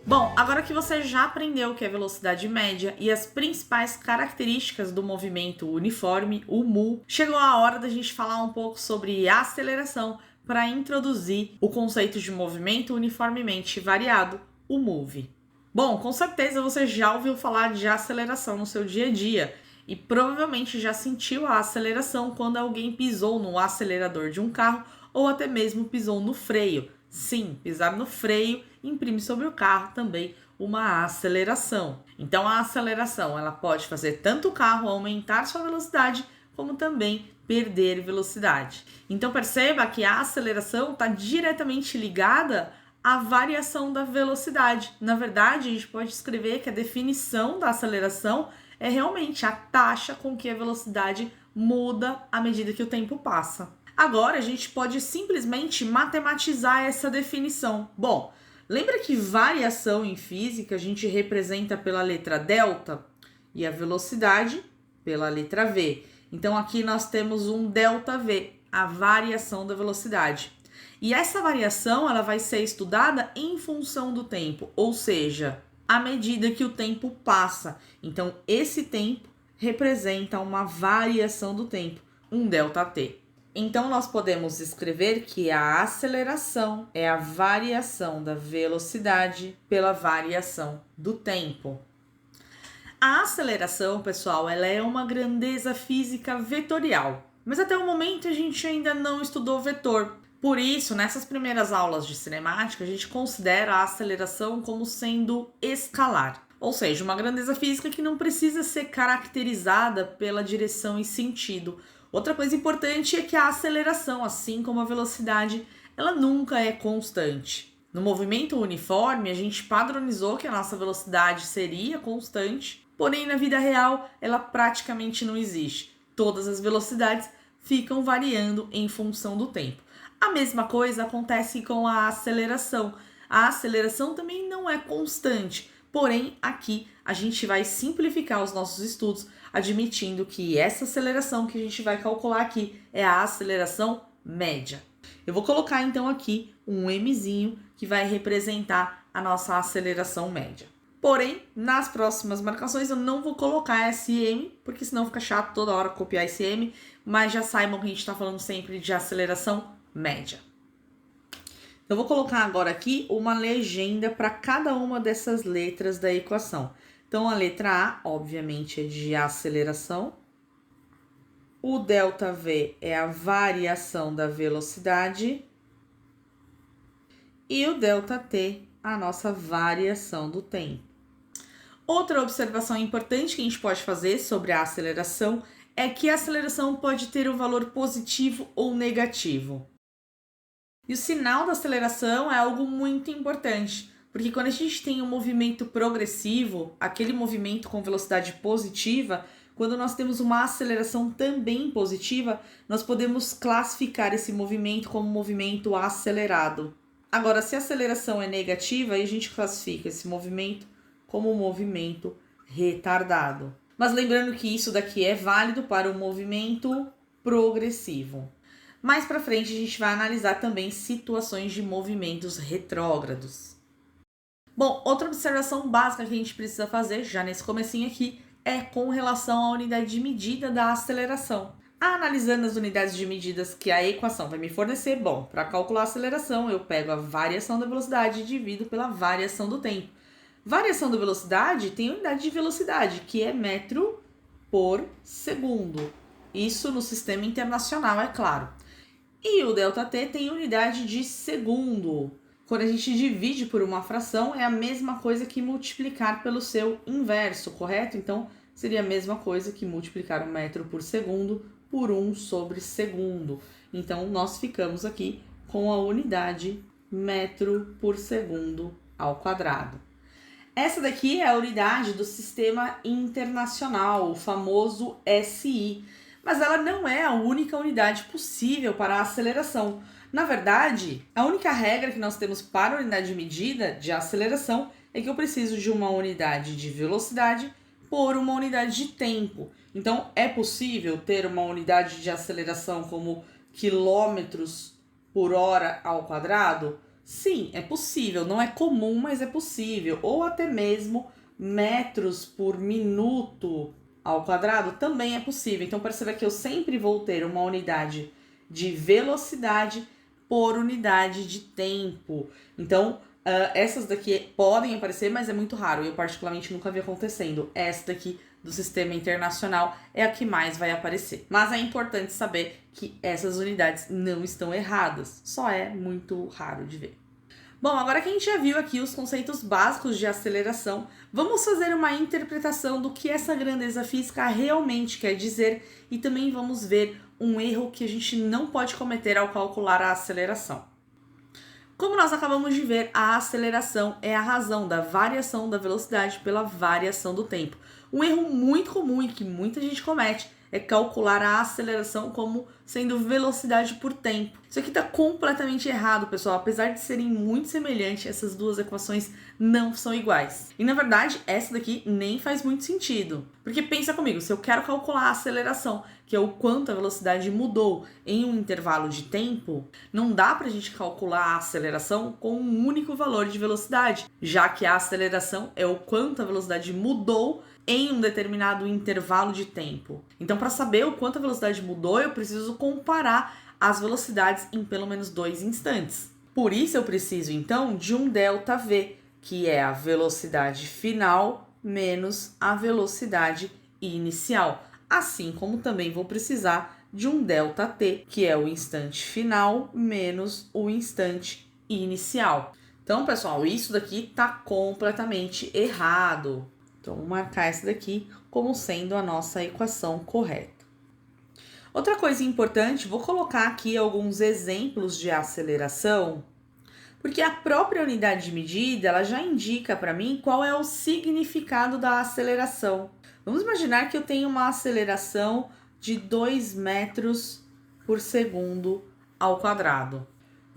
Bom, agora que você já aprendeu o que é velocidade média e as principais características do movimento uniforme, o MU, chegou a hora da gente falar um pouco sobre aceleração para introduzir o conceito de movimento uniformemente variado, o MOVE. Bom, com certeza você já ouviu falar de aceleração no seu dia a dia e provavelmente já sentiu a aceleração quando alguém pisou no acelerador de um carro ou até mesmo pisou no freio. Sim, pisar no freio imprime sobre o carro também uma aceleração. Então a aceleração ela pode fazer tanto o carro aumentar sua velocidade como também perder velocidade. Então perceba que a aceleração está diretamente ligada à variação da velocidade. Na verdade, a gente pode escrever que a definição da aceleração é realmente a taxa com que a velocidade muda à medida que o tempo passa. Agora a gente pode simplesmente matematizar essa definição. Bom, lembra que variação em física a gente representa pela letra delta e a velocidade pela letra v. Então aqui nós temos um ΔV, a variação da velocidade. E essa variação ela vai ser estudada em função do tempo, ou seja, à medida que o tempo passa. Então esse tempo representa uma variação do tempo, um ΔT. Então, nós podemos escrever que a aceleração é a variação da velocidade pela variação do tempo. A aceleração, pessoal, ela é uma grandeza física vetorial, mas até o momento a gente ainda não estudou vetor. Por isso, nessas primeiras aulas de cinemática, a gente considera a aceleração como sendo escalar, ou seja, uma grandeza física que não precisa ser caracterizada pela direção e sentido. Outra coisa importante é que a aceleração, assim como a velocidade, ela nunca é constante. No movimento uniforme, a gente padronizou que a nossa velocidade seria constante, porém na vida real ela praticamente não existe. Todas as velocidades ficam variando em função do tempo. A mesma coisa acontece com a aceleração. A aceleração também não é constante, porém aqui a gente vai simplificar os nossos estudos admitindo que essa aceleração que a gente vai calcular aqui é a aceleração média. Eu vou colocar então aqui um mzinho que vai representar a nossa aceleração média. Porém, nas próximas marcações eu não vou colocar esse m, porque senão fica chato toda hora copiar esse m, mas já saibam que a gente está falando sempre de aceleração média. Eu vou colocar agora aqui uma legenda para cada uma dessas letras da equação. Então, a letra A, obviamente, é de aceleração. O ΔV é a variação da velocidade. E o ΔT, a nossa variação do tempo. Outra observação importante que a gente pode fazer sobre a aceleração é que a aceleração pode ter um valor positivo ou negativo. E o sinal da aceleração é algo muito importante, porque quando a gente tem um movimento progressivo, aquele movimento com velocidade positiva, quando nós temos uma aceleração também positiva, nós podemos classificar esse movimento como movimento acelerado. Agora, se a aceleração é negativa, aí a gente classifica esse movimento como movimento retardado. Mas lembrando que isso daqui é válido para o movimento progressivo. Mais para frente, a gente vai analisar também situações de movimentos retrógrados. Bom, outra observação básica que a gente precisa fazer, já nesse comecinho aqui, é com relação à unidade de medida da aceleração. Analisando as unidades de medidas que a equação vai me fornecer, bom, para calcular a aceleração, eu pego a variação da velocidade e divido pela variação do tempo. Variação da velocidade tem unidade de velocidade, que é metro por segundo. Isso no sistema internacional, é claro. E o ΔT tem unidade de segundo. Quando a gente divide por uma fração, é a mesma coisa que multiplicar pelo seu inverso, correto? Então, seria a mesma coisa que multiplicar o metro por segundo por 1 sobre segundo. Então, nós ficamos aqui com a unidade metro por segundo ao quadrado. Essa daqui é a unidade do sistema internacional, o famoso SI. Mas ela não é a única unidade possível para a aceleração. Na verdade, a única regra que nós temos para a unidade de medida de aceleração é que eu preciso de uma unidade de velocidade por uma unidade de tempo. Então, é possível ter uma unidade de aceleração como quilômetros por hora ao quadrado? Sim, é possível. Não é comum, mas é possível. Ou até mesmo metros por minuto ao quadrado também é possível. Então perceba que eu sempre vou ter uma unidade de velocidade por unidade de tempo. Então, essas daqui podem aparecer, mas é muito raro. Eu particularmente nunca vi acontecendo. Essa daqui do sistema internacional é a que mais vai aparecer. Mas é importante saber que essas unidades não estão erradas. Só é muito raro de ver. Bom, agora que a gente já viu aqui os conceitos básicos de aceleração, vamos fazer uma interpretação do que essa grandeza física realmente quer dizer e também vamos ver um erro que a gente não pode cometer ao calcular a aceleração. Como nós acabamos de ver, a aceleração é a razão da variação da velocidade pela variação do tempo. Um erro muito comum e que muita gente comete é calcular a aceleração como sendo velocidade por tempo. Isso aqui está completamente errado, pessoal. Apesar de serem muito semelhantes, essas duas equações não são iguais. E na verdade, essa daqui nem faz muito sentido. Porque pensa comigo, se eu quero calcular a aceleração, que é o quanto a velocidade mudou em um intervalo de tempo, não dá para a gente calcular a aceleração com um único valor de velocidade, já que a aceleração é o quanto a velocidade mudou em um determinado intervalo de tempo. Então, para saber o quanto a velocidade mudou, eu preciso comparar as velocidades em pelo menos 2 instantes. Por isso, eu preciso, então, de um ΔV, que é a velocidade final menos a velocidade inicial. Assim como também vou precisar de um ΔT, que é o instante final menos o instante inicial. Então, pessoal, isso daqui está completamente errado. Então, vou marcar essa daqui como sendo a nossa equação correta. Outra coisa importante, vou colocar aqui alguns exemplos de aceleração, porque a própria unidade de medida, ela já indica para mim qual é o significado da aceleração. Vamos imaginar que eu tenho uma aceleração de 2 metros por segundo ao quadrado.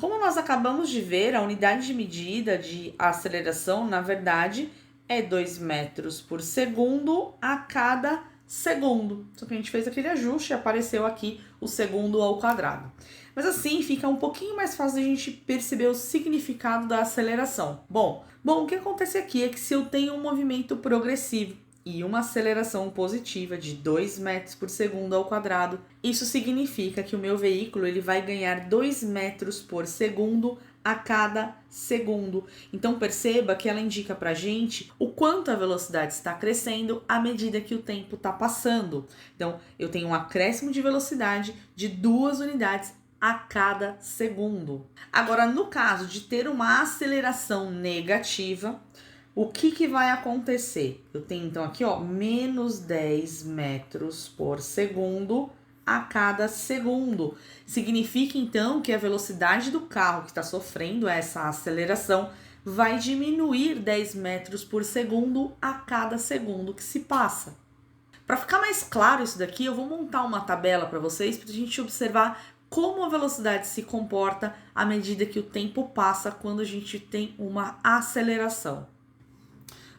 Como nós acabamos de ver, a unidade de medida de aceleração, na verdade, é 2 metros por segundo a cada segundo. Só que a gente fez aquele ajuste e apareceu aqui o segundo ao quadrado. Mas assim fica um pouquinho mais fácil de a gente perceber o significado da aceleração. Bom, o que acontece aqui é que se eu tenho um movimento progressivo e uma aceleração positiva de 2 metros por segundo ao quadrado, isso significa que o meu veículo ele vai ganhar 2 metros por segundo a cada segundo. Então perceba que ela indica pra gente o quanto a velocidade está crescendo à medida que o tempo está passando. Então eu tenho um acréscimo de velocidade de 2 unidades a cada segundo. Agora, no caso de ter uma aceleração negativa, o que vai acontecer? Eu tenho então aqui, ó, menos 10 metros por segundo a cada segundo. Significa então que a velocidade do carro que está sofrendo essa aceleração vai diminuir 10 metros por segundo a cada segundo que se passa. Para ficar mais claro isso daqui, eu vou montar uma tabela para vocês para a gente observar como a velocidade se comporta à medida que o tempo passa quando a gente tem uma aceleração.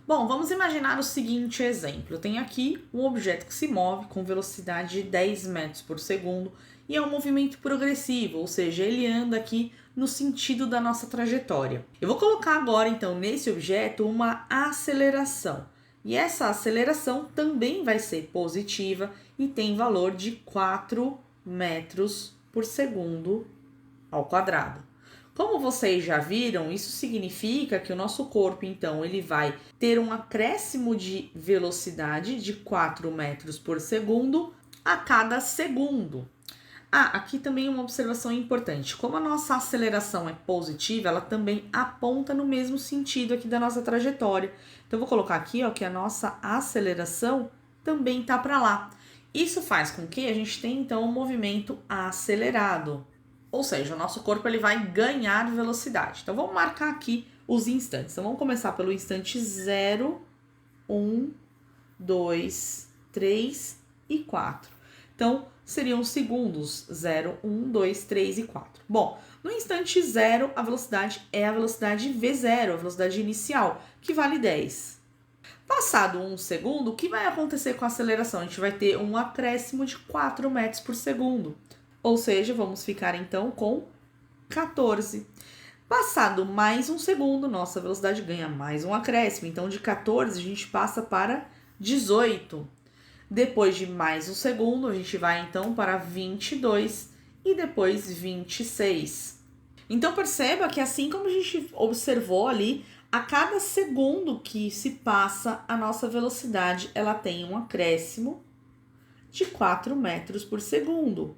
Bom, vamos imaginar o seguinte exemplo. Eu tenho aqui um objeto que se move com velocidade de 10 metros por segundo e é um movimento progressivo, ou seja, ele anda aqui no sentido da nossa trajetória. Eu vou colocar agora, então, nesse objeto uma aceleração. E essa aceleração também vai ser positiva e tem valor de 4 metros por segundo ao quadrado. Como vocês já viram, isso significa que o nosso corpo, então, ele vai ter um acréscimo de velocidade de 4 metros por segundo a cada segundo. Aqui também uma observação importante. Como a nossa aceleração é positiva, ela também aponta no mesmo sentido aqui da nossa trajetória. Então, eu vou colocar aqui, ó, que a nossa aceleração também está para lá. Isso faz com que a gente tenha, então, um movimento acelerado. Ou seja, o nosso corpo ele vai ganhar velocidade. Então, vamos marcar aqui os instantes. Então, vamos começar pelo instante 0, 1, 2, 3 e 4. Então, seriam segundos 0, 1, 2, 3 e 4. Bom, no instante 0, a velocidade é a velocidade V0, a velocidade inicial, que vale 10. Passado 1 segundo, o que vai acontecer com a aceleração? A gente vai ter um acréscimo de 4 metros por segundo. Ou seja, vamos ficar então com 14. Passado mais um segundo, nossa velocidade ganha mais um acréscimo. Então, de 14, a gente passa para 18. Depois de mais um segundo, a gente vai, então, para 22 e depois 26. Então, perceba que assim como a gente observou ali, a cada segundo que se passa, a nossa velocidade ela tem um acréscimo de 4 metros por segundo.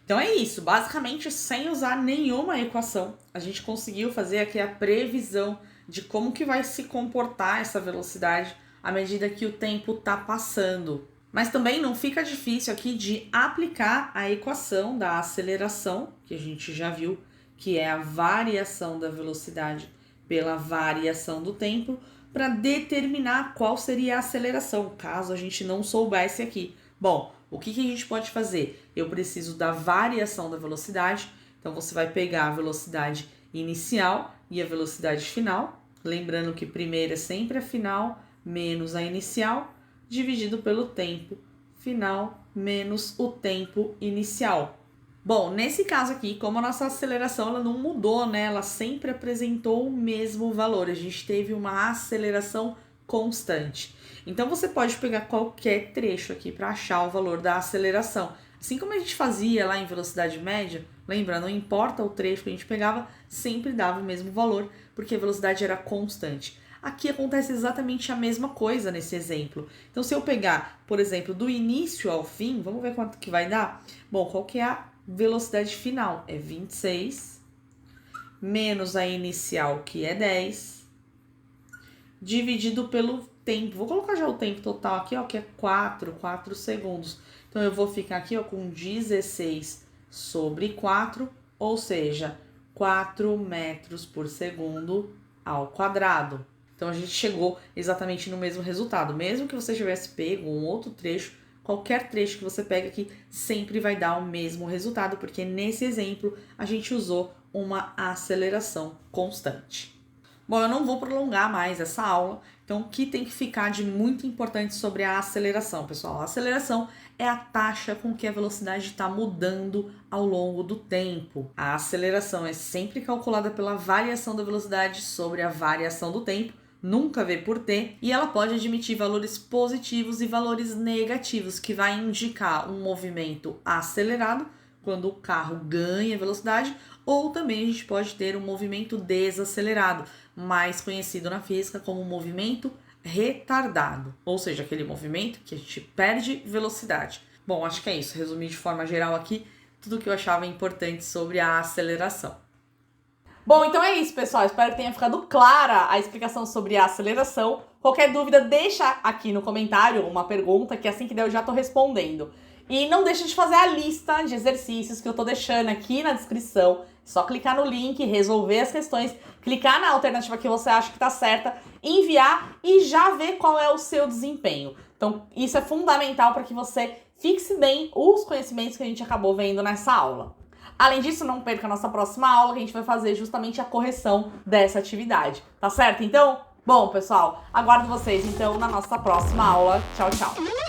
Então é isso, basicamente sem usar nenhuma equação, a gente conseguiu fazer aqui a previsão de como que vai se comportar essa velocidade à medida que o tempo está passando. Mas também não fica difícil aqui de aplicar a equação da aceleração, que a gente já viu, que é a variação da velocidade pela variação do tempo, para determinar qual seria a aceleração, caso a gente não soubesse aqui. Bom, o que a gente pode fazer? Eu preciso da variação da velocidade, então você vai pegar a velocidade inicial e a velocidade final, lembrando que primeiro é sempre a final menos a inicial, dividido pelo tempo final menos o tempo inicial. Bom, nesse caso aqui, como a nossa aceleração ela não mudou, né? Ela sempre apresentou o mesmo valor. A gente teve uma aceleração constante. Então, você pode pegar qualquer trecho aqui para achar o valor da aceleração. Assim como a gente fazia lá em velocidade média, lembra, não importa o trecho que a gente pegava, sempre dava o mesmo valor, porque a velocidade era constante. Aqui acontece exatamente a mesma coisa nesse exemplo. Então, se eu pegar, por exemplo, do início ao fim, vamos ver quanto que vai dar? Bom, qual que é a velocidade final? É 26, menos a inicial, que é 10, dividido pelo tempo. Vou colocar já o tempo total aqui, ó, que é 4 segundos. Então, eu vou ficar aqui, ó, com 16 sobre 4, ou seja, 4 metros por segundo ao quadrado. Então, a gente chegou exatamente no mesmo resultado. Mesmo que você tivesse pego um outro trecho, qualquer trecho que você pega aqui sempre vai dar o mesmo resultado, porque nesse exemplo a gente usou uma aceleração constante. Bom, eu não vou prolongar mais essa aula, então o que tem que ficar de muito importante sobre a aceleração, pessoal? A aceleração é a taxa com que a velocidade está mudando ao longo do tempo. A aceleração é sempre calculada pela variação da velocidade sobre a variação do tempo, nunca V por T, e ela pode admitir valores positivos e valores negativos, que vai indicar um movimento acelerado, quando o carro ganha velocidade, ou também a gente pode ter um movimento desacelerado, mais conhecido na física como movimento retardado, ou seja, aquele movimento que a gente perde velocidade. Bom, acho que é isso, resumi de forma geral aqui tudo o que eu achava importante sobre a aceleração. Bom, então é isso, pessoal. Espero que tenha ficado clara a explicação sobre a aceleração. Qualquer dúvida, deixa aqui no comentário uma pergunta, que assim que der eu já tô respondendo. E não deixa de fazer a lista de exercícios que eu tô deixando aqui na descrição. É só clicar no link, resolver as questões, clicar na alternativa que você acha que tá certa, enviar e já ver qual é o seu desempenho. Então, isso é fundamental para que você fixe bem os conhecimentos que a gente acabou vendo nessa aula. Além disso, não perca a nossa próxima aula, que a gente vai fazer justamente a correção dessa atividade. Tá certo, então? Bom, pessoal, aguardo vocês, então, na nossa próxima aula. Tchau, tchau!